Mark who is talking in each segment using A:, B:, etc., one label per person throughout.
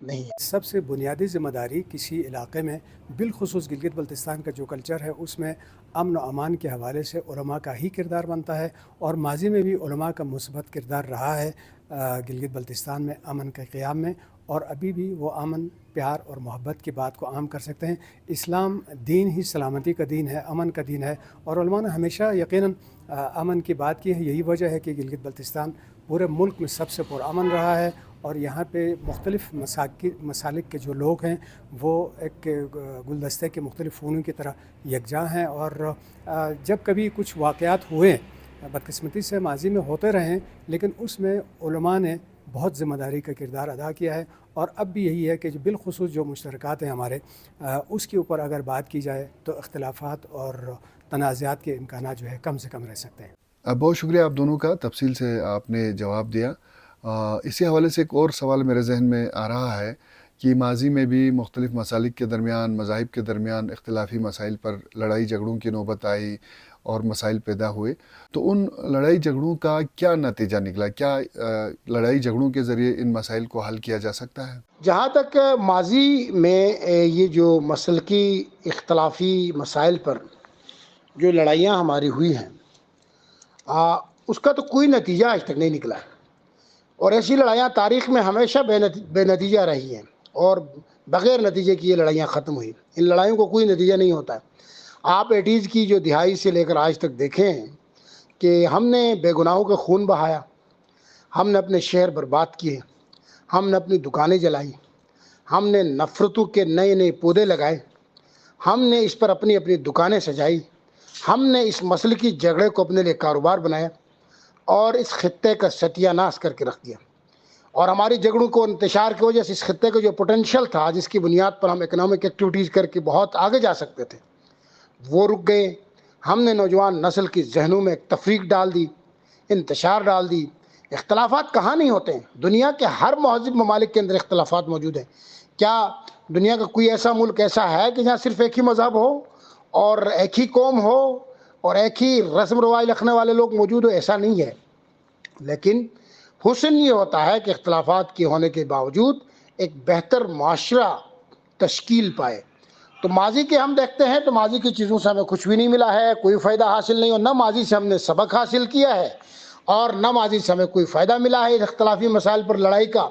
A: نہیں ہے۔
B: سب سے بنیادی ذمہ داری کسی علاقے میں بالخصوص گلگت بلتستان کا جو کلچر ہے اس میں امن و امان کے حوالے سے علماء کا ہی کردار بنتا ہے، اور ماضی میں بھی علماء کا مثبت کردار رہا ہے گلگت بلتستان میں امن کے قیام میں، اور ابھی بھی وہ امن، پیار اور محبت کی بات کو عام کر سکتے ہیں۔ اسلام دین ہی سلامتی کا دین ہے، امن کا دین ہے، اور علماء نے ہمیشہ یقیناً امن کی بات کی ہے۔ یہی وجہ ہے کہ گلگت بلتستان پورے ملک میں سب سے پرامن رہا ہے، اور یہاں پہ مختلف مسالک کے جو لوگ ہیں وہ ایک گلدستے کے مختلف فنون کی طرح یکجا ہیں، اور جب کبھی کچھ واقعات ہوئے بدقسمتی سے ماضی میں ہوتے رہیں، لیکن اس میں علماء نے بہت ذمہ داری کا کردار ادا کیا ہے، اور اب بھی یہی ہے کہ جو بالخصوص جو مشترکات ہیں ہمارے، اس کے اوپر اگر بات کی جائے تو اختلافات اور تنازعات کے امکانات جو ہے کم سے کم رہ سکتے ہیں۔
C: بہت شکریہ آپ دونوں کا، تفصیل سے آپ نے جواب دیا۔ اسی حوالے سے ایک اور سوال میرے ذہن میں آ رہا ہے کہ ماضی میں بھی مختلف مسالک کے درمیان، مذاہب کے درمیان اختلافی مسائل پر لڑائی جھگڑوں کی نوبت آئی اور مسائل پیدا ہوئے، تو ان لڑائی جھگڑوں کا کیا نتیجہ نکلا؟ کیا لڑائی جھگڑوں کے ذریعے ان مسائل کو حل کیا جا سکتا ہے؟
A: جہاں تک ماضی میں یہ جو مسلکی اختلافی مسائل پر جو لڑائیاں ہماری ہوئی ہیں، اس کا تو کوئی نتیجہ آج تک نہیں نکلا ہے، اور ایسی لڑائیاں تاریخ میں ہمیشہ بے نتیجہ رہی ہیں، اور بغیر نتیجے کی یہ لڑائیاں ختم ہوئی۔ ان لڑائیوں کو کوئی نتیجہ نہیں ہوتا ہے۔ آپ 80s کی جو دہائی سے لے کر آج تک دیکھیں کہ ہم نے بے گناہوں کا خون بہایا، ہم نے اپنے شہر برباد کیے، ہم نے اپنی دکانیں جلائی، ہم نے نفرتوں کے نئے نئے پودے لگائے، ہم نے اس پر اپنی اپنی دکانیں سجائی، ہم نے اس مسلکی جھگڑے کو اپنے لیے کاروبار بنایا اور اس خطے کا ستیہ ناش کر کے رکھ دیا۔ اور ہماری جھگڑوں کو انتشار کی وجہ سے اس خطے کا جو پوٹینشیل تھا، جس کی بنیاد پر ہم اکنامک ایکٹیویٹیز کر کے بہت آگے جا سکتے تھے، وہ رک گئے۔ ہم نے نوجوان نسل کی ذہنوں میں ایک تفریق ڈال دی، انتشار ڈال دی۔ اختلافات کہاں نہیں ہوتے ہیں؟ دنیا کے ہر مہذب ممالک کے اندر اختلافات موجود ہیں۔ کیا دنیا کا کوئی ایسا ملک ایسا ہے کہ جہاں صرف ایک ہی مذہب ہو اور ایک ہی قوم ہو اور ایک ہی رسم رواج رکھنے والے لوگ موجود ہو؟ ایسا نہیں ہے۔ لیکن حسن یہ ہوتا ہے کہ اختلافات کے ہونے کے باوجود ایک بہتر معاشرہ تشکیل پائے۔ تو ماضی کے ہم دیکھتے ہیں تو ماضی کی چیزوں سے ہمیں کچھ بھی نہیں ملا ہے، کوئی فائدہ حاصل نہیں، اور نہ ماضی سے ہم نے سبق حاصل کیا ہے اور نہ ماضی سے ہمیں کوئی فائدہ ملا ہے اس اختلافی مسائل پر لڑائی کا۔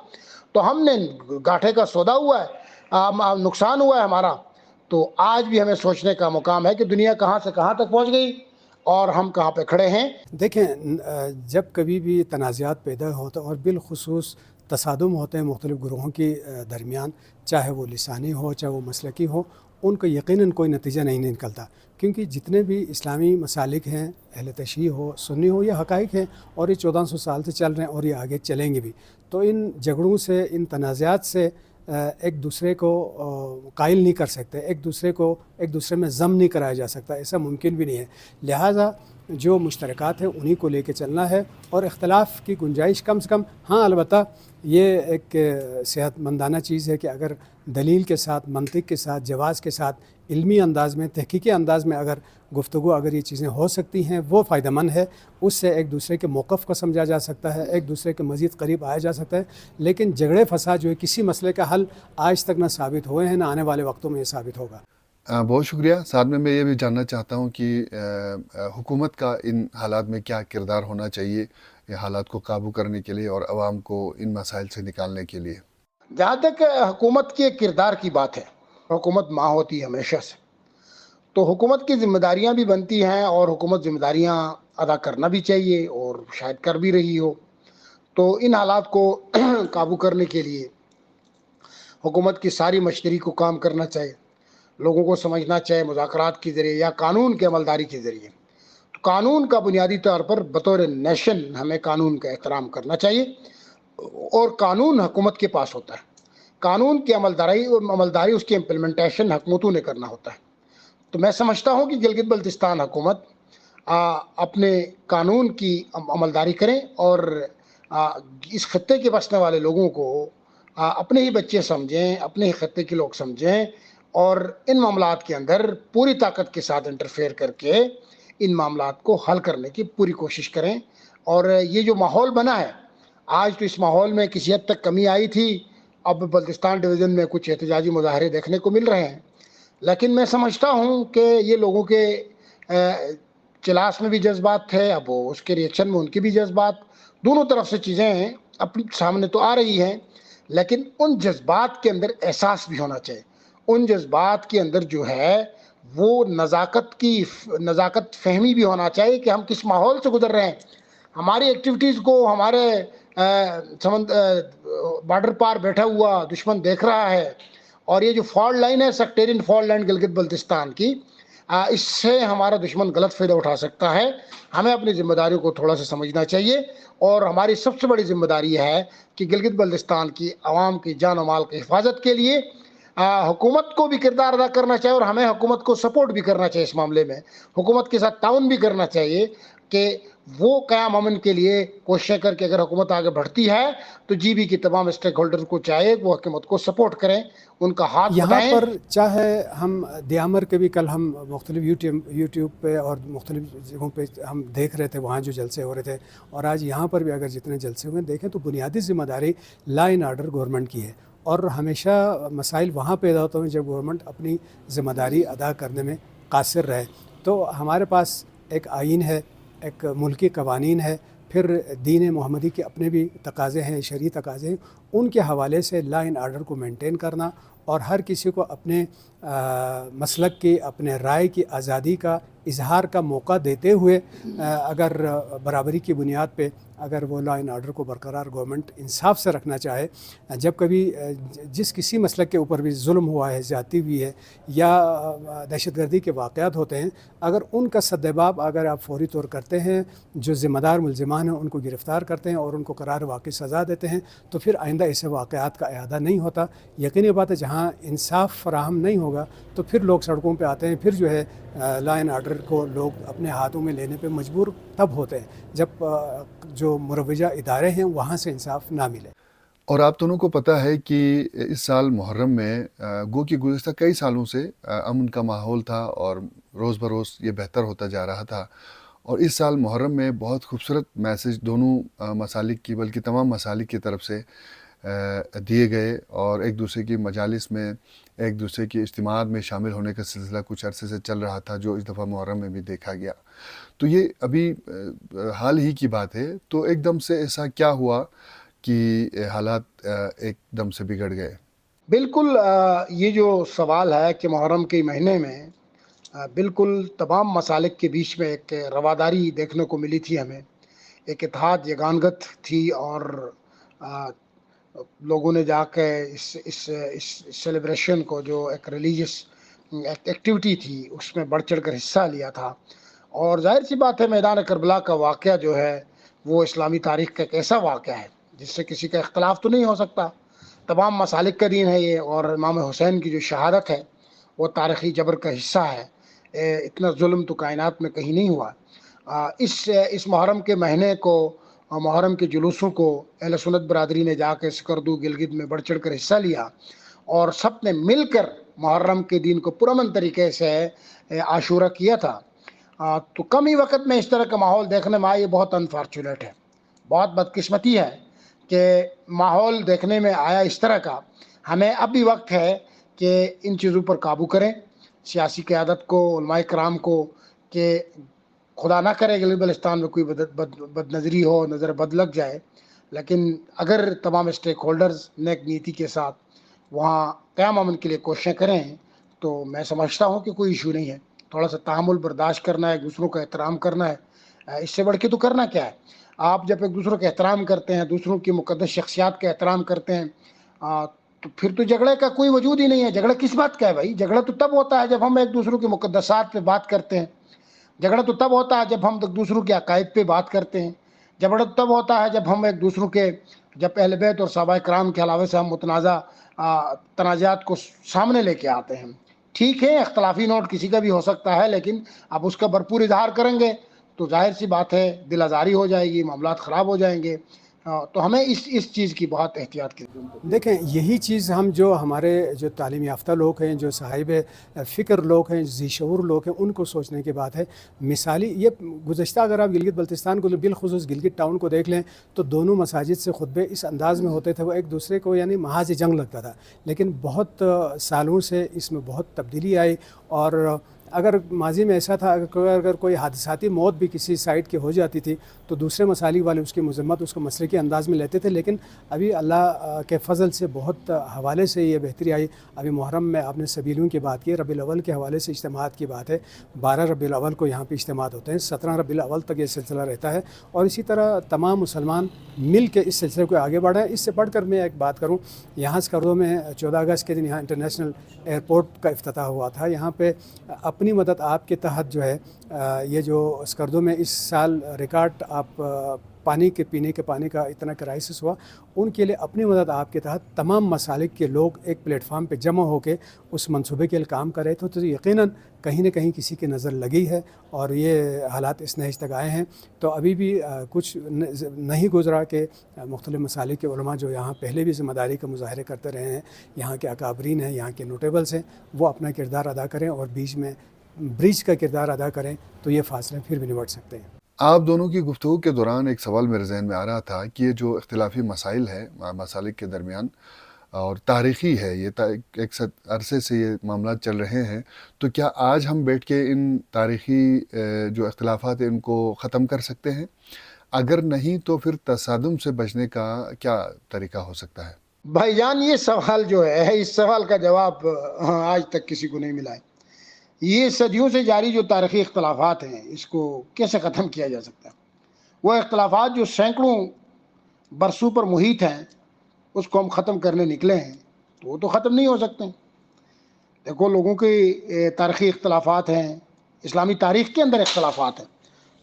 A: تو ہم نے گاٹھے کا سودا ہوا ہے، نقصان ہوا ہے ہمارا۔ تو آج بھی ہمیں سوچنے کا مقام ہے کہ دنیا کہاں سے کہاں تک پہنچ گئی اور ہم کہاں پہ کھڑے ہیں۔
B: دیکھیں، جب کبھی بھی تنازعات پیدا ہوتے ہیں اور بالخصوص تصادم ہوتے ہیں مختلف گروہوں کے درمیان، چاہے وہ لسانی ہو چاہے وہ مسلکی ہو، ان کو یقیناً کوئی نتیجہ نہیں نکلتا، کیونکہ جتنے بھی اسلامی مسالک ہیں، اہل تشیع ہو، سنی ہو، یہ حقائق ہیں اور یہ 1400 سال سے چل رہے ہیں اور یہ آگے چلیں گے بھی۔ تو ان جھگڑوں سے، ان تنازعات سے ایک دوسرے کو قائل نہیں کر سکتے، ایک دوسرے میں ضم نہیں کرایا جا سکتا، ایسا ممکن بھی نہیں ہے۔ لہٰذا جو مشترکات ہیں انہی کو لے کے چلنا ہے، اور اختلاف کی گنجائش کم سے کم، ہاں البتہ یہ ایک صحت مندانہ چیز ہے کہ اگر دلیل کے ساتھ، منطق کے ساتھ، جواز کے ساتھ، علمی انداز میں، تحقیقی انداز میں اگر گفتگو، اگر یہ چیزیں ہو سکتی ہیں، وہ فائدہ مند ہے۔ اس سے ایک دوسرے کے موقف کو سمجھا جا سکتا ہے، ایک دوسرے کے مزید قریب آیا جا سکتا ہے۔ لیکن جھگڑے فساد جو ہے کسی مسئلے کا حل آج تک نہ ثابت ہوئے ہیں، نہ آنے والے وقتوں میں یہ ثابت ہوگا۔
C: بہت شکریہ۔ ساتھ میں یہ بھی جاننا چاہتا ہوں کہ حکومت کا ان حالات میں کیا کردار ہونا چاہیے یہ حالات کو قابو کرنے کے لیے اور عوام کو ان مسائل سے نکالنے کے لیے؟
A: جہاں تک حکومت کے کردار کی بات ہے، حکومت ماں ہوتی ہے ہمیشہ سے، تو حکومت کی ذمہ داریاں بھی بنتی ہیں اور حکومت ذمہ داریاں ادا کرنا بھی چاہیے اور شاید کر بھی رہی ہو۔ تو ان حالات کو قابو کرنے کے لیے حکومت کی ساری مشینری کو کام کرنا چاہیے، لوگوں کو سمجھنا چاہیے مذاکرات کے ذریعے یا قانون کے عملداری کے ذریعے۔ تو قانون کا بنیادی طور پر بطور نیشن ہمیں قانون کا احترام کرنا چاہیے، اور قانون حکومت کے پاس ہوتا ہے۔ قانون کی عملداری اس کی امپلیمنٹیشن حکومتوں نے کرنا ہوتا ہے۔ تو میں سمجھتا ہوں کہ گلگت بلتستان حکومت اپنے قانون کی عملداری کریں اور اس خطے کے بسنے والے لوگوں کو اپنے ہی بچے سمجھیں، اپنے ہی خطے کے لوگ سمجھیں، اور ان معاملات کے اندر پوری طاقت کے ساتھ انٹرفیئر کر کے ان معاملات کو حل کرنے کی پوری کوشش کریں۔ اور یہ جو ماحول بنا ہے آج، تو اس ماحول میں کسی حد تک کمی آئی تھی اب بلتستان ڈویژن میں کچھ احتجاجی مظاہرے دیکھنے کو مل رہے ہیں، لیکن میں سمجھتا ہوں کہ یہ لوگوں کے کلاس میں بھی جذبات تھے، اب وہ اس کے ریئیکشن میں ان کے بھی جذبات، دونوں طرف سے چیزیں اپنی سامنے تو آ رہی ہیں، لیکن ان جذبات کے اندر احساس بھی ہونا چاہیے، ان جذبات کے اندر جو ہے وہ نزاکت فہمی بھی ہونا چاہیے کہ ہم کس ماحول سے گزر رہے ہیں. ہماری ایکٹیویٹیز کو ہمارے بارڈر پار بیٹھا ہوا دشمن دیکھ رہا ہے، اور یہ جو فالٹ لائن ہے sectarian fault line Gilgit Baltistan کی، اس سے ہمارا دشمن غلط فائدہ اٹھا سکتا ہے. ہمیں اپنی ذمہ داریوں کو تھوڑا سا سمجھنا چاہیے، اور ہماری سب سے بڑی ذمہ داری ہے کہ گلگت بلتستان کی عوام کی جان و مال کی حفاظت کے لیے حکومت کو بھی کردار ادا کرنا چاہیے، اور ہمیں حکومت کو سپورٹ بھی کرنا چاہیے، اس معاملے میں حکومت کے ساتھ تعاون بھی کرنا چاہیے کہ وہ قیام امن کے لیے کوششیں کر کے اگر حکومت آگے بڑھتی ہے تو جی بی کی تمام اسٹیک ہولڈر کو چاہیے وہ حکومت کو سپورٹ کریں، ان کا ہاتھ
B: یہاں
A: بٹائیں.
B: پر چاہے ہم دیامر کے بھی کل ہم مختلف یوٹیوب پہ اور مختلف جگہوں پہ ہم دیکھ رہے تھے وہاں جو جلسے ہو رہے تھے، اور آج یہاں پر بھی اگر جتنے جلسے ہوئے دیکھیں تو بنیادی ذمہ داری لا اینڈ آرڈر گورنمنٹ کی ہے، اور ہمیشہ مسائل وہاں پیدا ہوتے ہیں جب گورنمنٹ اپنی ذمہ داری ادا کرنے میں قاصر رہے. تو ہمارے پاس ایک آئین ہے، ایک ملکی قوانین ہے، پھر دین محمدی کے اپنے بھی تقاضے ہیں، شرعی تقاضے ہیں، ان کے حوالے سے لا اینڈ آرڈر کو مینٹین کرنا اور ہر کسی کو اپنے مسلک کی، اپنے رائے کی آزادی کا اظہار کا موقع دیتے ہوئے اگر برابری کی بنیاد پہ اگر وہ لا اینڈ آرڈر کو برقرار گورنمنٹ انصاف سے رکھنا چاہے، جب کبھی جس کسی مسلک کے اوپر بھی ظلم ہوا ہے، زیادتی ہوئی ہے یا دہشت گردی کے واقعات ہوتے ہیں، اگر ان کا سدباب اگر آپ فوری طور کرتے ہیں، جو ذمہ دار ملزمان ہیں ان کو گرفتار کرتے ہیں اور ان کو قرار واقعی سزا دیتے ہیں، تو پھر آئندہ ایسے واقعات کا اعادہ نہیں ہوتا. یقینی بات ہے جہاں انصاف فراہم نہیں ہوگا تو پھر لوگ سڑکوں پہ آتے ہیں، پھر جو ہے لا اینڈ آرڈر کو لوگ اپنے ہاتھوں میں لینے پہ مجبور تب ہوتے ہیں جب جو مروجہ ادارے ہیں وہاں سے انصاف نہ ملے.
C: اور آپ دونوں کو پتہ ہے کہ اس سال محرم میں گو کہ گزشتہ کئی سالوں سے امن کا ماحول تھا اور روز بروز یہ بہتر ہوتا جا رہا تھا، اور اس سال محرم میں بہت خوبصورت میسج دونوں مسالک کی بلکہ تمام مسالک کی طرف سے دیے گئے، اور ایک دوسرے کی مجالس میں ایک دوسرے کی اجتماعات میں شامل ہونے کا سلسلہ کچھ عرصے سے چل رہا تھا، جو اس دفعہ محرم میں بھی دیکھا گیا. تو یہ ابھی حال ہی کی بات ہے، تو ایک دم سے ایسا کیا ہوا کہ حالات ایک دم سے بگڑ گئے؟
A: بالکل یہ جو سوال ہے کہ محرم کے مہینے میں بالکل تمام مسالک کے بیچ میں ایک رواداری دیکھنے کو ملی تھی، ہمیں ایک اتحاد یگانگت تھی، اور لوگوں نے جا کے اس سیلیبریشن کو جو ایک ریلیجس ایکٹیویٹی تھی اس میں بڑھ چڑھ کر حصہ لیا تھا. اور ظاہر سی بات ہے میدان کربلا کا واقعہ جو ہے وہ اسلامی تاریخ کا ایک ایسا واقعہ ہے جس سے کسی کا اختلاف تو نہیں ہو سکتا، تمام مسالک کا دین ہے یہ، اور امام حسین کی جو شہادت ہے وہ تاریخی جبر کا حصہ ہے. اتنا ظلم تو کائنات میں کہیں نہیں ہوا. اس محرم کے مہینے کو، محرم کے جلوسوں کو اہل سنت برادری نے جا کے سکردو گلگت میں بڑھ چڑھ کر حصہ لیا، اور سب نے مل کر محرم کے دین کو پرامن طریقے سے عاشورہ کیا تھا. تو کم ہی وقت میں اس طرح کا ماحول دیکھنے میں آیا، یہ بہت انفارچونیٹ ہے، بہت بدقسمتی ہے کہ ماحول دیکھنے میں آیا اس طرح کا. ہمیں اب بھی وقت ہے کہ ان چیزوں پر قابو کریں، سیاسی قیادت کو، علماء کرام کو، کہ خدا نہ کرے گلگت بلتستان میں کوئی بد نظری ہو، نظر بد لگ جائے، لیکن اگر تمام اسٹیک ہولڈرز نیک نیتی کے ساتھ وہاں قیام امن کے لیے کوششیں کریں تو میں سمجھتا ہوں کہ کوئی ایشو نہیں ہے. تھوڑا سا تحمل برداشت کرنا ہے، ایک دوسروں کا احترام کرنا ہے، اس سے بڑھ کے تو کرنا کیا ہے. آپ جب ایک دوسروں کا احترام کرتے ہیں، دوسروں کی مقدس شخصیات کا احترام کرتے ہیں، تو پھر تو جھگڑے کا کوئی وجود ہی نہیں ہے. جھگڑا کس بات کا ہے بھائی؟ جھگڑا تو تب ہوتا ہے جب ہم ایک دوسروں کی مقدسات پہ بات کرتے ہیں، جھگڑا تو تب ہوتا ہے جب ہم ایک دوسروں کے عقائد پہ بات کرتے ہیں، جھگڑا تو تب ہوتا ہے جب ہم ایک دوسروں کے، جب اہل بیت اور صحابہ کرام کے علاوہ سے ہم متنازع تنازعات کو سامنے لے کے آتے ہیں. ٹھیک ہے اختلافی نوٹ کسی کا بھی ہو سکتا ہے، لیکن اب اس کا بھرپور اظہار کریں گے تو ظاہر سی بات ہے دل آزاری ہو جائے گی، معاملات خراب ہو جائیں گے. ہاں تو ہمیں اس چیز کی بہت احتیاط کی ضرورت ہے۔
B: دیکھیں یہی چیز ہم جو ہمارے جو تعلیم یافتہ لوگ ہیں، جو صاحب فکر لوگ ہیں، ذی شعور لوگ ہیں، ان کو سوچنے کی بات ہے۔ مثالی یہ گزشتہ اگر آپ گلگت بلتستان کو بالخصوص گلگت ٹاؤن کو دیکھ لیں تو دونوں مساجد سے خطبے اس انداز میں ہوتے تھے، وہ ایک دوسرے کو یعنی محاذ جنگ لگتا تھا، لیکن بہت سالوں سے اس میں بہت تبدیلی آئی۔ اور اگر ماضی میں ایسا تھا اگر کوئی حادثاتی موت بھی کسی سائٹ کی ہو جاتی تھی تو دوسرے مسالک والے اس کی مذمت اس کو مسئلے کے انداز میں لیتے تھے، لیکن ابھی اللہ کے فضل سے بہت حوالے سے یہ بہتری آئی۔ ابھی محرم میں آپ نے سبیلوں کی بات کی، ربیع الاول کے حوالے سے اجتماعات کی بات ہے، 12 ربیع الاول کو یہاں پہ اجتماعات ہوتے ہیں، 17 ربیع الاول تک یہ سلسلہ رہتا ہے، اور اسی طرح تمام مسلمان مل کے اس سلسلے کو آگے بڑھائیں۔ اس سے بڑھ کر میں ایک بات کروں، یہاں اسکردو میں 14 اگست کے دن یہاں انٹرنیشنل ایئرپورٹ کا افتتاح ہوا تھا۔ یہاں پہ اپنی مدد آپ کے تحت جو ہے یہ جو اسکردو میں اس سال ریکارڈ آپ پانی کے پینے کے پانی کا اتنا کرائسس ہوا، ان کے لیے اپنی مدد آپ کے تحت تمام مسالک کے لوگ ایک پلیٹ فارم پہ جمع ہو کے اس منصوبے کے لیے کام کر رہے تھے، تو یقیناً کہیں نہ کہیں کسی کی نظر لگی ہے اور یہ حالات اس نہج تک آئے ہیں۔ تو ابھی بھی کچھ نہیں گزرا کہ مختلف مسالک کے علماء جو یہاں پہلے بھی ذمہ داری کا مظاہرے کرتے رہے ہیں، یہاں کے اکابرین ہیں، یہاں کے نوٹیبلز ہیں، وہ اپنا کردار ادا کریں اور بیچ میں برج کا کردار ادا کریں تو یہ فاصلے پھر بھی نمٹ سکتے ہیں۔
C: آپ دونوں کی گفتگو کے دوران ایک سوال میرے ذہن میں آ رہا تھا کہ یہ جو اختلافی مسائل ہے مسالک کے درمیان اور تاریخی ہے، یہ ایک عرصے سے یہ معاملات چل رہے ہیں، تو کیا آج ہم بیٹھ کے ان تاریخی جو اختلافات ہیں ان کو ختم کر سکتے ہیں؟ اگر نہیں تو پھر تصادم سے بچنے کا کیا طریقہ ہو سکتا ہے؟
A: بھائی جان یہ سوال جو ہے، اس سوال کا جواب آج تک کسی کو نہیں ملا ہے۔ یہ صدیوں سے جاری جو تاریخی اختلافات ہیں اس کو کیسے ختم کیا جا سکتا ہے؟ وہ اختلافات جو سینکڑوں برسوں پر محیط ہیں اس کو ہم ختم کرنے نکلے ہیں تو وہ تو ختم نہیں ہو سکتے۔ دیکھو لوگوں کے تاریخی اختلافات ہیں، اسلامی تاریخ کے اندر اختلافات ہیں،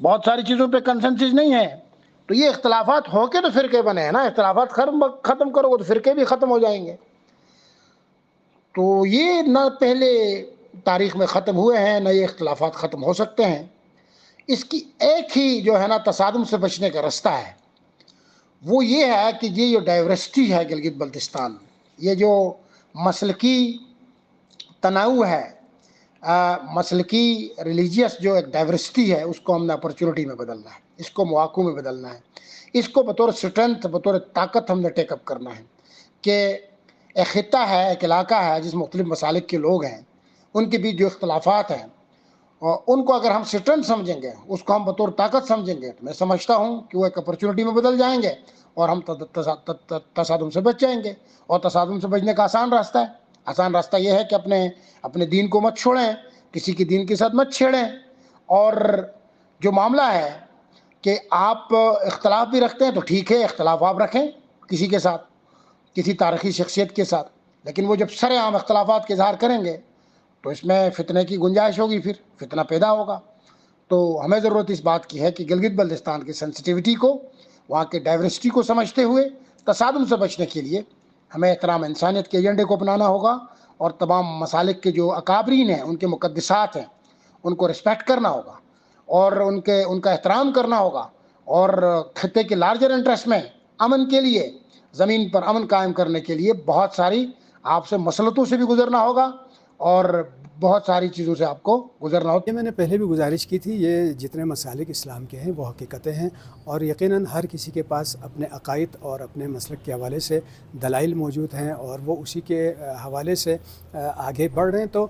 A: بہت ساری چیزوں پہ کنسنسس نہیں ہے، تو یہ اختلافات ہو کے تو فرقے بنے ہیں نا، اختلافات ختم کرو گے تو فرقے بھی ختم ہو جائیں گے۔ تو یہ نہ پہلے تاریخ میں ختم ہوئے ہیں نہ یہ اختلافات ختم ہو سکتے ہیں۔ اس کی ایک ہی جو ہے نا تصادم سے بچنے کا رستہ ہے، وہ یہ ہے کہ یہ جو ڈائیورسٹی ہے گلگت بلتستان، یہ جو مسلکی تنوع ہے، مسلکی ریلیجیس جو ایک ڈائیورسٹی ہے، اس کو ہم نے اپرچونٹی میں بدلنا ہے، اس کو مواقع میں بدلنا ہے، اس کو بطور اسٹرینتھ بطور طاقت ہم نے ٹیک اپ کرنا ہے کہ ایک خطہ ہے، ایک علاقہ ہے جس مختلف مسالک کے لوگ ہیں، ان کے بیچ جو اختلافات ہیں اور ان کو اگر ہم اسٹرینتھ سمجھیں گے، اس کو ہم بطور طاقت سمجھیں گے، تو میں سمجھتا ہوں کہ وہ ایک اپرچونٹی میں بدل جائیں گے اور ہم تصادم سے بچ جائیں گے۔ اور تصادم سے بچنے کا آسان راستہ ہے، آسان راستہ یہ ہے کہ اپنے دین کو مت چھوڑیں، کسی کی دین کے ساتھ مت چھیڑیں، اور جو معاملہ ہے کہ آپ اختلاف بھی رکھتے ہیں تو ٹھیک ہے، اختلاف آپ رکھیں کسی کے ساتھ، کسی تاریخی شخصیت کے ساتھ، لیکن وہ جب سر عام اختلافات کے اظہار کریں گے تو اس میں فتنے کی گنجائش ہوگی، پھر فتنہ پیدا ہوگا۔ تو ہمیں ضرورت اس بات کی ہے کہ گلگت بلتستان کی سینسٹیوٹی کو، وہاں کے ڈائیورسٹی کو سمجھتے ہوئے تصادم سے بچنے کے لیے ہمیں احترام انسانیت کے ایجنڈے کو اپنانا ہوگا، اور تمام مسالک کے جو اکابرین ہیں، ان کے مقدسات ہیں، ان کو رسپیکٹ کرنا ہوگا اور ان کا احترام کرنا ہوگا، اور خطے کے لارجر انٹرسٹ میں امن کے لیے، زمین پر امن قائم کرنے کے لیے بہت ساری آپ سے مسلطوں سے بھی گزرنا ہوگا اور بہت ساری چیزوں سے آپ کو گزرنا ہوگا۔
B: یہ میں نے پہلے بھی گزارش کی تھی، یہ جتنے مسالک اسلام کے ہیں وہ حقیقتیں ہیں، اور یقیناً ہر کسی کے پاس اپنے عقائد اور اپنے مسلک کے حوالے سے دلائل موجود ہیں اور وہ اسی کے حوالے سے آگے بڑھ رہے ہیں۔ تو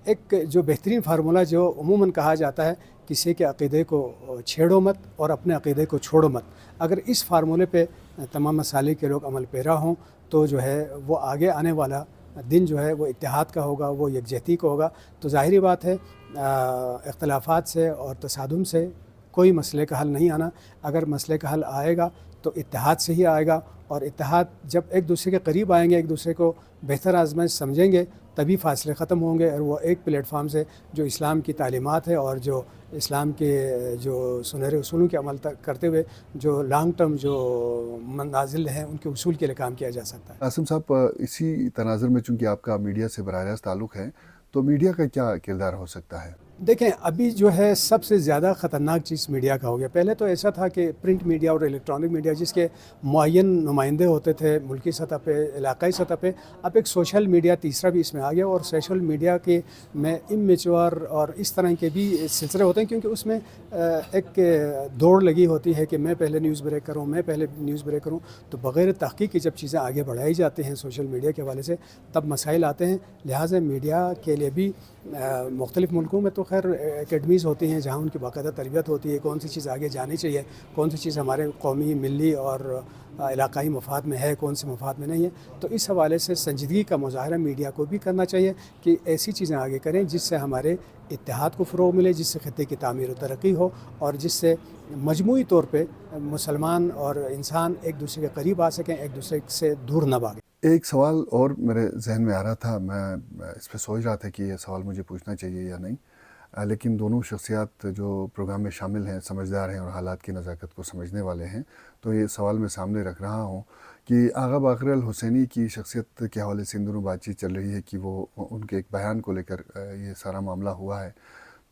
B: ایک جو بہترین فارمولہ جو عموماً کہا جاتا ہے، کسی کے عقیدے کو چھیڑو مت اور اپنے عقیدے کو چھوڑو مت، اگر اس فارمولے پہ تمام مسالک کے لوگ عمل پیرا ہوں تو جو ہے وہ آگے آنے والا دن جو ہے وہ اتحاد کا ہوگا، وہ یکجہتی کا ہوگا۔ تو ظاہری بات ہے اختلافات سے اور تصادم سے کوئی مسئلے کا حل نہیں آنا، اگر مسئلے کا حل آئے گا تو اتحاد سے ہی آئے گا، اور اتحاد جب ایک دوسرے کے قریب آئیں گے، ایک دوسرے کو بہتر آزمائش سمجھیں گے، تبھی فاصلے ختم ہوں گے، اور وہ ایک پلیٹ فارم سے جو اسلام کی تعلیمات ہے اور جو اسلام کے جو سنہرے اصولوں کے عمل کرتے ہوئے جو لانگ ٹرم جو منازل ہیں ان کے اصول کے لیے کام کیا جا سکتا ہے۔
C: قاسم صاحب، اسی تناظر میں چونکہ آپ کا میڈیا سے براہ راست تعلق ہے، تو میڈیا کا کیا کردار ہو سکتا ہے؟
B: دیکھیں ابھی جو ہے سب سے زیادہ خطرناک چیز میڈیا کا ہو گیا. پہلے تو ایسا تھا کہ پرنٹ میڈیا اور الیکٹرانک میڈیا جس کے معین نمائندے ہوتے تھے ملکی سطح پہ, علاقائی سطح پہ, اب ایک سوشل میڈیا تیسرا بھی اس میں آ گیا. اور سوشل میڈیا کے میں امیچور اور اس طرح کے بھی سلسلے ہوتے ہیں, کیونکہ اس میں ایک دوڑ لگی ہوتی ہے کہ میں پہلے نیوز بریک کروں, میں پہلے نیوز بریک کروں. تو بغیر تحقیق کی جب چیزیں آگے بڑھائی جاتی ہیں سوشل میڈیا کے حوالے سے تب مسائل آتے ہیں. لہٰذا میڈیا کے لیے بھی مختلف ملکوں میں تو خیر اکیڈمیز ہوتی ہیں جہاں ان کی باقاعدہ تربیت ہوتی ہے, کون سی چیز آگے جانی چاہیے, کون سی چیز ہمارے قومی, ملی اور علاقائی مفاد میں ہے, کون سے مفاد میں نہیں ہے. تو اس حوالے سے سنجیدگی کا مظاہرہ میڈیا کو بھی کرنا چاہیے کہ ایسی چیزیں آگے کریں جس سے ہمارے اتحاد کو فروغ ملے, جس سے خطے کی تعمیر و ترقی ہو, اور جس سے مجموعی طور پہ مسلمان اور انسان ایک دوسرے کے قریب آ سکیں, ایک دوسرے سے دور نہ بھاگیں.
C: ایک سوال اور میرے ذہن میں آ رہا تھا, میں اس پہ سوچ رہا تھا کہ یہ سوال مجھے پوچھنا چاہیے یا نہیں, لیکن دونوں شخصیات جو پروگرام میں شامل ہیں سمجھدار ہیں اور حالات کی نزاکت کو سمجھنے والے ہیں, تو یہ سوال میں سامنے رکھ رہا ہوں کہ آغا باقر الحسینی کی شخصیت کے حوالے سے ان دونوں بات چیت چل رہی ہے کہ وہ ان کے ایک بیان کو لے کر یہ سارا معاملہ ہوا ہے.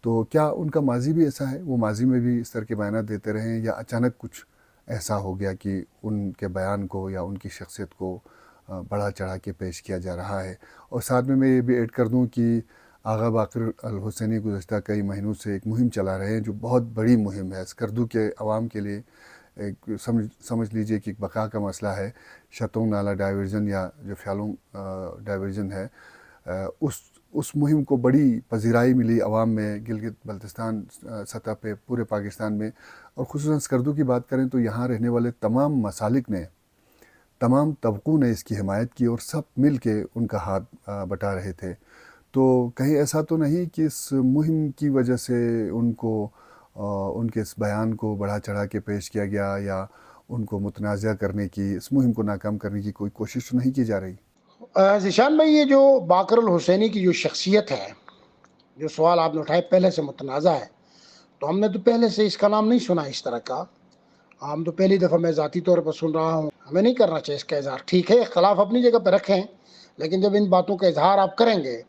C: تو کیا ان کا ماضی بھی ایسا ہے, وہ ماضی میں بھی اس طرح کے بیانات دیتے رہے ہیں, یا اچانک کچھ ایسا ہو گیا کہ ان کے بیان کو یا ان کی شخصیت کو بڑھا چڑھا کے پیش کیا جا رہا ہے؟ اور ساتھ میں یہ بھی ایڈ کر دوں کہ آغا باقر الحسینی گزشتہ کئی مہینوں سے ایک مہم چلا رہے ہیں جو بہت بڑی مہم ہے اسکردو کے عوام کے لیے. ایک سمجھ لیجئے کہ ایک بقا کا مسئلہ ہے. شتونگ نالہ ڈائیورژن یا جو فیالونگ ڈائیورژن ہے, اس مہم کو بڑی پذیرائی ملی عوام میں, گلگت بلتستان سطح پہ, پورے پاکستان میں, اور خصوصاً اسکردو کی بات کریں تو یہاں رہنے والے تمام مسالک نے, تمام طبقوں نے اس کی حمایت کی اور سب مل کے ان کا ہاتھ بٹا رہے تھے. تو کہیں ایسا تو نہیں کہ اس مہم کی وجہ سے ان کو ان کے اس بیان کو بڑھا چڑھا کے پیش کیا گیا, یا ان کو متنازع کرنے کی, اس مہم کو ناکام کرنے کی کوئی کوشش تو نہیں کی جا رہی؟
A: ذیشان بھائی, یہ جو باقر الحسینی کی جو شخصیت ہے, جو سوال آپ نے اٹھائے پہلے سے متنازع ہے, تو ہم نے تو پہلے سے اس کا نام نہیں سنا اس طرح کا. ہم تو پہلی دفعہ میں ذاتی طور پر سن رہا ہوں. ہمیں نہیں کرنا چاہیے اس کا اظہار. ٹھیک ہے, اختلاف اپنی جگہ پہ رکھیں, لیکن جب ان باتوں کا اظہار آپ کریں گے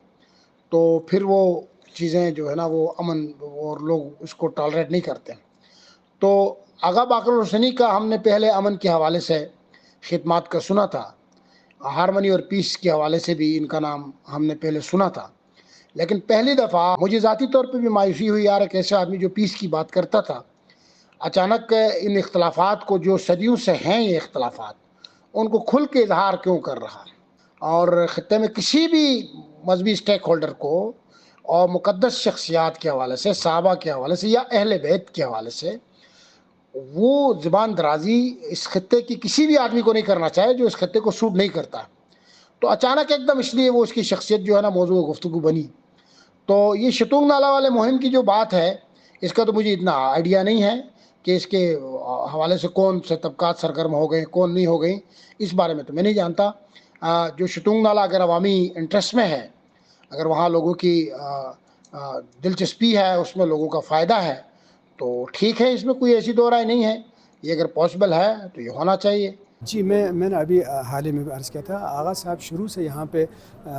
A: تو پھر وہ چیزیں جو ہے نا وہ امن, اور لوگ اس کو ٹالریٹ نہیں کرتے. تو آغا باقر الحسینی کا ہم نے پہلے امن کے حوالے سے خدمات کا سنا تھا, ہارمنی اور پیس کے حوالے سے بھی ان کا نام ہم نے پہلے سنا تھا. لیکن پہلی دفعہ مجھے ذاتی طور پہ بھی مایوسی ہوئی, یار ایک ایسے آدمی جو پیس کی بات کرتا تھا اچانک ان اختلافات کو, جو صدیوں سے ہیں یہ اختلافات, ان کو کھل کے اظہار کیوں کر رہا. اور خطے میں کسی بھی مذہبی اسٹیک ہولڈر کو اور مقدس شخصیات کے حوالے سے, صحابہ کے حوالے سے یا اہل بیت کے حوالے سے, وہ زبان درازی اس خطے کی کسی بھی آدمی کو نہیں کرنا چاہے جو اس خطے کو سوٹ نہیں کرتا. تو اچانک ایک دم اس لیے وہ اس کی شخصیت جو ہے نا موضوع گفتگو بنی. تو یہ شتونگ نالہ والے مہم کی جو بات ہے, اس کا تو مجھے اتنا آئیڈیا نہیں ہے کہ اس کے حوالے سے کون سے طبقات سرگرم ہو گئے, کون نہیں ہو گئی, اس بارے میں تو میں نہیں جانتا. جو شتونگ نالہ اگر عوامی انٹرسٹ میں ہے, اگر وہاں لوگوں کی دلچسپی ہے, اس میں لوگوں کا فائدہ ہے, تو ٹھیک ہے, اس میں کوئی ایسی دو رائے نہیں ہے. یہ اگر پاسبل ہے تو یہ ہونا چاہیے.
B: جی, میں نے ابھی حال ہی میں عرض کیا تھا, آغا صاحب شروع سے یہاں پہ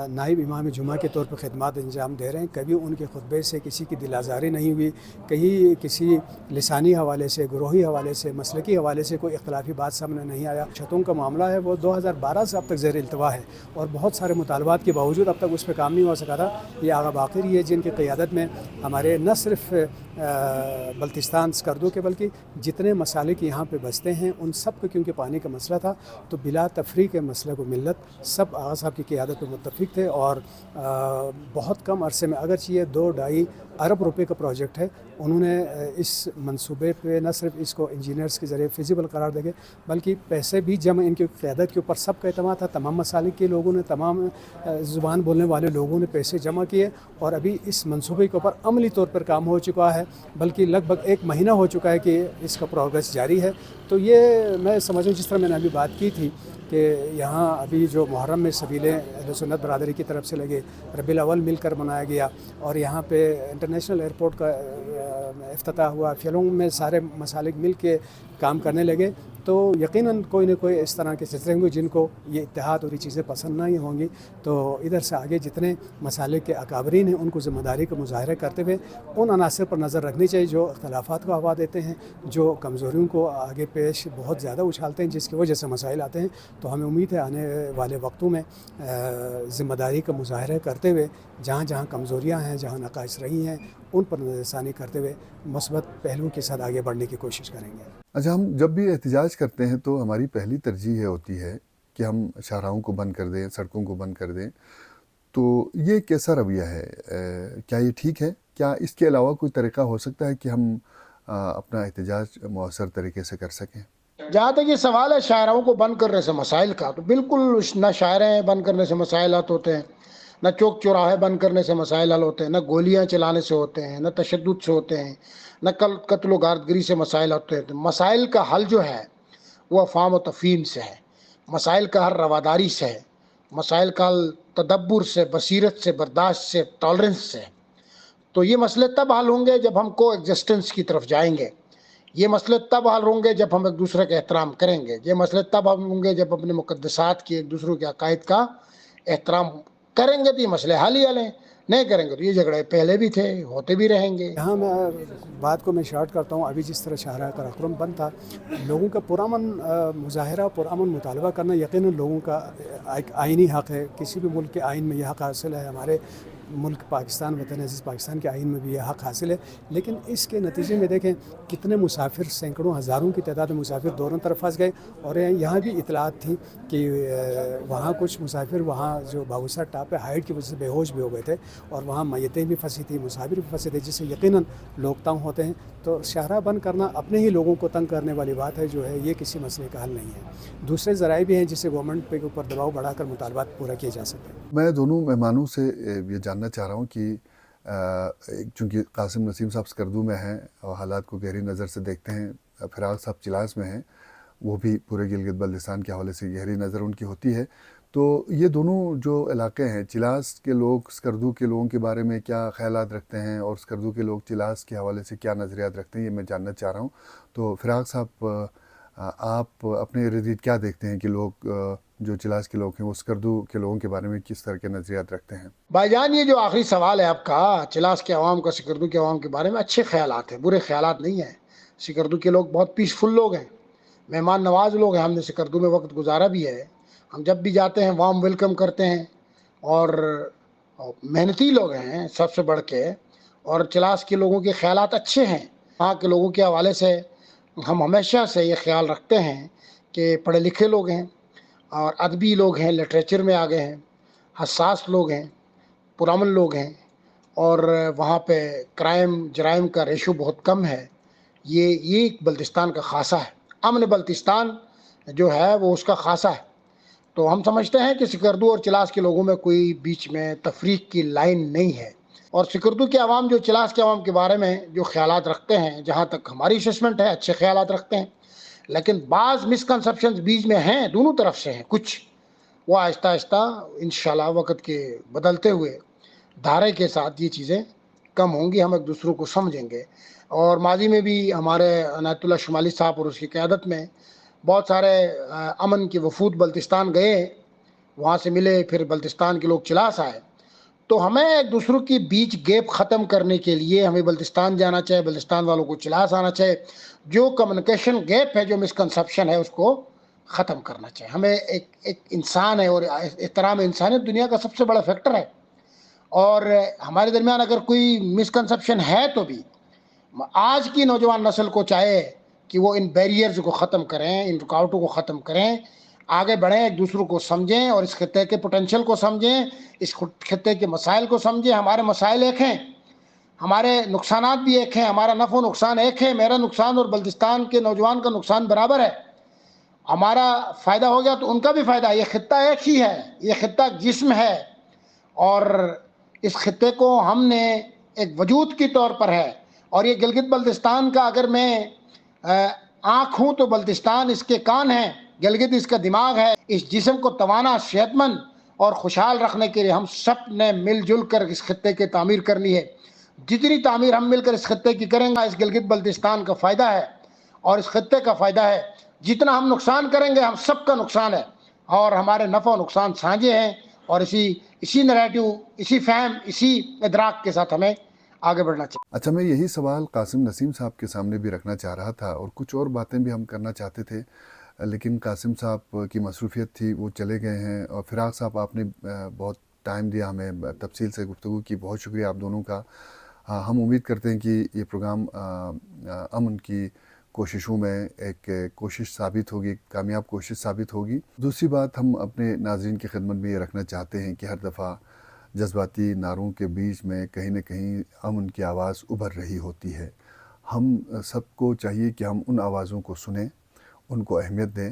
B: نائب امام جمعہ کے طور پہ خدمات انجام دے رہے ہیں. کبھی ان کے خطبے سے کسی کی دل آزاری نہیں ہوئی, کہیں کسی لسانی حوالے سے, گروہی حوالے سے, مسلکی حوالے سے کوئی اختلافی بات سامنے نہیں آیا. چھتوں کا معاملہ ہے وہ 2012 سے اب تک زیر التوا ہے, اور بہت سارے مطالبات کے باوجود اب تک اس پہ کام نہیں ہو سکا تھا. یہ آغا باقر ہی ہے جن کی قیادت میں ہمارے نہ صرف بلتستان اسکردو کے بلکہ جتنے مسالک یہاں پہ بستے ہیں ان سب کو, کیونکہ پانی کا مسئلہ تھا تو بلا تفریق مسئلہ کو ملت سب آغا صاحب کی قیادت پہ متفق تھے. اور بہت کم عرصے میں, اگرچہ یہ 2-2.5 ارب روپے کا پروجیکٹ ہے, انہوں نے اس منصوبے پہ نہ صرف اس کو انجینئرز کے ذریعے فیزیبل قرار دے گئے بلکہ پیسے بھی جمع, ان کی قیادت کے اوپر سب کا اعتماد تھا. تمام مسالک کے لوگوں نے, تمام زبان بولنے والے لوگوں نے پیسے جمع کیے, اور ابھی اس منصوبے کے اوپر عملی طور پر کام ہو چکا ہے, بلکہ لگ بھگ 1 مہینہ ہو چکا ہے کہ اس کا پروگریس جاری ہے. تو یہ میں سمجھوں, جس طرح میں نے ابھی بات کی تھی کہ یہاں ابھی جو محرم میں سبیلیں اہل سنت برادری کی طرف سے لگے, ربیع الاول مل کر منایا گیا, اور یہاں پہ انٹرنیشنل ایئرپورٹ کا افتتاح ہوا, فیلونگ میں سارے مسالک مل کے کام کرنے لگے. تو تو یقیناً کوئی نہ کوئی اس طرح کے سلسلے ہوں گے جن کو یہ اتحاد اور یہ چیزیں پسند نہیں ہوں گی. تو ادھر سے آگے جتنے مسالے کے اکابرین ہیں ان کو ذمہ داری کا مظاہرہ کرتے ہوئے ان عناصر پر نظر رکھنی چاہیے جو اختلافات کو ہوا دیتے ہیں, جو کمزوریوں کو آگے پیش بہت زیادہ اچھالتے ہیں, جس کی وجہ سے مسائل آتے ہیں. تو ہمیں امید ہے آنے والے وقتوں میں ذمہ داری کا مظاہرہ کرتے ہوئے جہاں جہاں کمزوریاں ہیں, جہاں نقائص رہی ہیں, ان پر نظر ثانی کرتے ہوئے مثبت پہلوؤں کے ساتھ آگے بڑھنے کی کوشش کریں گے.
C: اچھا, ہم جب بھی احتجاج کرتے ہیں تو ہماری پہلی ترجیح یہ ہوتی ہے کہ ہم شاہراہوں کو بند کر دیں, سڑکوں کو بند کر دیں. تو یہ کیسا رویہ ہے؟ کیا یہ ٹھیک ہے؟ کیا اس کے علاوہ کوئی طریقہ ہو سکتا ہے کہ ہم اپنا احتجاج مؤثر طریقے سے کر سکیں؟
A: جہاں تک یہ سوال ہے شاہراہوں کو بند کرنے سے مسائل کا, تو بالکل نہ شاہراہیں بند کرنے سے مسائل حل ہوتے ہیں, نہ چوک چوراہے بند کرنے سے مسائل حل ہوتے ہیں, نہ گولیاں چلانے سے ہوتے ہیں, نہ تشدد سے ہوتے ہیں, نہ قتل و غارتگری سے مسائل ہوتے ہیں. مسائل کا حل جو ہے وہ افہام و تفہیم سے ہے, مسائل کا حل رواداری سے ہے, مسائل کا حل تدبر سے, بصیرت سے, برداشت سے, ٹالرنس سے. تو یہ مسئلے تب حل ہوں گے جب ہم کو ایگزسٹنس کی طرف جائیں گے. یہ مسئلے تب حل ہوں گے جب ہم ایک دوسرے کا احترام کریں گے. یہ مسئلے تب حل ہوں گے جب اپنے مقدسات کی, ایک دوسرے کے عقائد کا احترام کریں گے. تو یہ مسئلے حل ہی حل ہیں. نہیں کریں گے تو یہ جھگڑے پہلے بھی تھے, ہوتے بھی رہیں گے.
B: یہاں میں بات کو میں شارٹ کرتا ہوں. ابھی جس طرح شاہراہ قراقرم بند تھا, لوگوں کا پرامن مظاہرہ, پرامن مطالبہ کرنا یقیناً لوگوں کا ایک آئینی حق ہے. کسی بھی ملک کے آئین میں یہ حق حاصل ہے. ہمارے ملک پاکستان, وطن عزیز پاکستان کے آئین میں بھی یہ حق حاصل ہے. لیکن اس کے نتیجے میں دیکھیں کتنے مسافر, سینکڑوں ہزاروں کی تعداد میں مسافر دونوں طرف پھنس گئے. اور یہاں بھی اطلاعات تھی کہ وہاں کچھ مسافر وہاں جو باگوسا ٹاپ پہ ہائٹ کی وجہ سے بے ہوش بھی ہو گئے تھے, اور وہاں میتیں بھی پھنسی تھیں, مسافر بھی پھنسے تھے, جس سے یقیناً لوگ تنگ ہوتے ہیں. تو شاہراہ بند کرنا اپنے ہی لوگوں کو تنگ کرنے والی بات ہے, جو ہے یہ کسی مسئلے کا حل نہیں ہے. دوسرے ذرائع بھی ہیں جس سے گورنمنٹ پہ اوپر دباؤ بڑھا کر مطالبات پورا کیے جا سکتے ہیں.
C: میں دونوں مہمانوں سے یہ جاننا چاہ رہا ہوں کہ چونکہ قاسم نسیم صاحب سکردو میں ہیں اور حالات کو گہری نظر سے دیکھتے ہیں, فراغ صاحب چلاس میں ہیں, وہ بھی پورے گلگت بلتستان کے حوالے سے گہری نظر ان کی ہوتی ہے. تو یہ دونوں جو علاقے ہیں, چلاس کے لوگ سکردو کے لوگوں کے بارے میں کیا خیالات رکھتے ہیں, اور سکردو کے لوگ چلاس کے حوالے سے کیا نظریات رکھتے ہیں, یہ میں جاننا چاہ رہا ہوں. تو فراغ صاحب, آپ اپنے ارد گرد کیا دیکھتے ہیں کہ لوگ جو چلاس کے لوگ ہیں وہ سکردو کے لوگوں کے بارے میں کس طرح کے نظریات رکھتے ہیں؟
A: بھائی جان, یہ جو آخری سوال ہے آپ کا, چلاس کے عوام کا سکردو کے عوام کے بارے میں, اچھے خیالات ہیں, برے خیالات نہیں ہیں. سکردو کے لوگ بہت پیسفل لوگ ہیں, مہمان نواز لوگ ہیں. ہم نے سکردو میں وقت گزارا بھی ہے. ہم جب بھی جاتے ہیں وارم ویلکم کرتے ہیں, اور محنتی لوگ ہیں سب سے بڑھ کے. اور چلاس کے لوگوں کے خیالات اچھے ہیں. وہاں کے لوگوں کے حوالے سے ہم ہمیشہ سے یہ خیال رکھتے ہیں کہ پڑھے لکھے لوگ ہیں, اور ادبی لوگ ہیں, لٹریچر میں آگے ہیں, حساس لوگ ہیں, پرامن لوگ ہیں, اور وہاں پہ جرائم کا ریشو بہت کم ہے. یہ بلتستان کا خاصہ ہے. امن بلتستان جو ہے وہ اس کا خاصہ ہے. تو ہم سمجھتے ہیں کہ سکردو اور چلاس کے لوگوں میں کوئی بیچ میں تفریق کی لائن نہیں ہے. اور سکردو کے عوام جو چلاس کے عوام کے بارے میں جو خیالات رکھتے ہیں, جہاں تک ہماری اسسمنٹ ہے, اچھے خیالات رکھتے ہیں. لیکن بعض مسکنسپشنز بیچ میں ہیں, دونوں طرف سے ہیں کچھ. وہ آہستہ آہستہ انشاءاللہ وقت کے بدلتے ہوئے دھارے کے ساتھ یہ چیزیں کم ہوں گی. ہم ایک دوسروں کو سمجھیں گے. اور ماضی میں بھی ہمارے عنایت اللہ شمالی صاحب اور اس کی قیادت میں بہت سارے امن کے وفود بلتستان گئے, وہاں سے ملے, پھر بلتستان کے لوگ چلاس آئے. تو ہمیں ایک دوسروں کی بیچ گیپ ختم کرنے کے لیے ہمیں بلتستان جانا چاہے, بلتستان والوں کو چلاس آنا چاہے. جو کمیونیکیشن گیپ ہے, جو مسکنسپشن ہے, اس کو ختم کرنا چاہیے. ہمیں ایک انسان ہے, اور احترام انسانیت دنیا کا سب سے بڑا فیکٹر ہے. اور ہمارے درمیان اگر کوئی مسکنسپشن ہے تو بھی آج کی نوجوان نسل کو چاہے کہ وہ ان بیریئرز کو ختم کریں, ان رکاوٹوں کو ختم کریں, آگے بڑھیں, ایک دوسروں کو سمجھیں, اور اس خطے کے پوٹینشیل کو سمجھیں, اس خطے کے مسائل کو سمجھیں. ہمارے مسائل ایک ہیں, ہمارے نقصانات بھی ایک ہیں, ہمارا نفع و نقصان ایک ہے. میرا نقصان اور بلتستان کے نوجوان کا نقصان برابر ہے. ہمارا فائدہ ہو گیا تو ان کا بھی فائدہ. یہ خطہ ایک ہی ہے, یہ خطہ جسم ہے, اور اس خطے کو ہم نے ایک وجود کی طور پر ہے. اور یہ گلگت بلتستان کا اگر میں آنکھ ہوں تو بلتستان اس کے کان ہیں, گلگت اس کا دماغ ہے. اس جسم کو توانا, صحت مند اور خوشحال رکھنے کے لیے ہم سب نے مل جل کر اس خطے کی تعمیر کرنی ہے. جتنی تعمیر ہم مل کر اس خطے کی کریں گے, اس گلگت بلتستان کا فائدہ ہے, اور اس خطے کا فائدہ ہے. جتنا ہم نقصان کریں گے ہم سب کا نقصان ہے، اور ہمارے نفع و نقصان سانجے ہیں، اور اسی نریٹو، اسی فہم، اسی ادراک کے ساتھ ہمیں آگے بڑھنا چاہیے۔
C: اچھا، میں یہی سوال قاسم نسیم صاحب کے سامنے بھی رکھنا چاہ رہا تھا، اور کچھ اور باتیں بھی ہم کرنا چاہتے تھے، لیکن قاسم صاحب کی مصروفیت تھی، وہ چلے گئے ہیں۔ اور فراق صاحب، آپ نے بہت ٹائم دیا ہمیں، تفصیل سے گفتگو کی، بہت شکریہ آپ دونوں کا۔ ہم امید کرتے ہیں کہ یہ پروگرام امن کی کوششوں میں ایک کوشش ثابت ہوگی، کامیاب کوشش ثابت ہوگی۔ دوسری بات، ہم اپنے ناظرین کی خدمت میں یہ رکھنا چاہتے ہیں کہ ہر دفعہ جذباتی نعروں کے بیچ میں کہیں نہ کہیں امن کی آواز ابھر رہی ہوتی ہے۔ ہم سب کو چاہیے کہ ہم ان آوازوں کو سنیں، ان کو اہمیت دیں،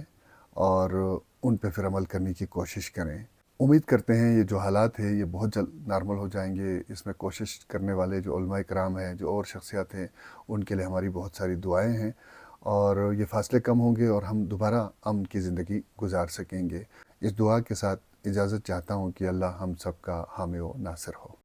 C: اور ان پہ پھر عمل کرنے کی کوشش کریں۔ امید کرتے ہیں یہ جو حالات ہیں یہ بہت جلد نارمل ہو جائیں گے۔ اس میں کوشش کرنے والے جو علماء کرام ہیں، جو اور شخصیات ہیں، ان کے لیے ہماری بہت ساری دعائیں ہیں، اور یہ فاصلے کم ہوں گے اور ہم دوبارہ امن کی زندگی گزار سکیں گے۔ اس دعا کے ساتھ اجازت چاہتا ہوں کہ اللہ ہم سب کا حامی و ناصر ہو۔